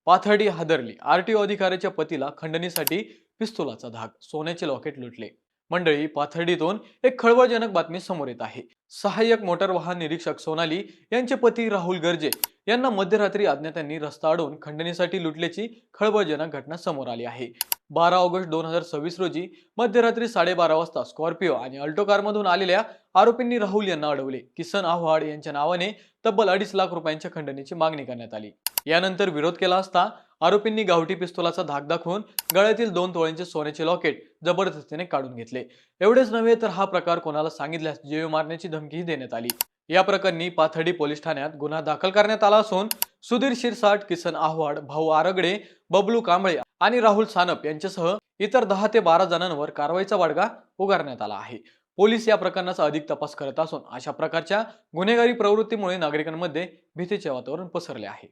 पाथर्डी हादरली, आरटीओ अधिकाऱ्याच्या पतीला खंडणीसाठी पिस्तुलाचा धाक, सोन्याचे लॉकेट लुटले। मंडळी, पाथर्डीतून एक खळबळजनक बातमी समोर येत आहे। सहाय्यक मोटार वाहन निरीक्षक सोनाली यांचे पती राहुल गर्जे यांना मध्यरात्री अज्ञातांनी रस्ता अडवून खंडणीसाठी लुटल्याची खळबळजनक घटना समोर आली आहे। 12 ऑगस्ट 2026 रोजी मध्यरात्री 12:30 वाजता स्कॉर्पिओ आणि अल्टो कारमधून आलेल्या आरोपींनी राहुल यांना अडवले। किसन आव्हाड यांच्या नावाने तब्बल 2.5 लाख रुपयांच्या खंडणीची मागणी करण्यात आली। यानंतर विरोध केला असता आरोपींनी गावठी पिस्तुलाचा धाक दाखवून गळ्यातील 2 तोळ्यांचे सोन्याचे लॉकेट जबरदस्तीने काढून घेतले। एवढेच नव्हे तर हा प्रकार कोणाला सांगितल्यास जीव मारण्याची धमकीही देण्यात आली। या प्रकरणी पाथर्डी पोलीस ठाण्यात गुन्हा दाखल करण्यात आला असून सुधीर शिरसाट, किसन आव्हाड, भाऊ आरगडे, बबलू कांबळे आणि राहुल सानप यांच्यासह इतर 10 ते 12 जणांवर कारवाईचा बडगा उगारण्यात आला आहे। पोलीस या प्रकरणाचा अधिक तपास करत असून अशा प्रकारच्या गुन्हेगारी प्रवृत्तीमुळे नागरिकांमध्ये भीतीचे वातावरण पसरले आहे।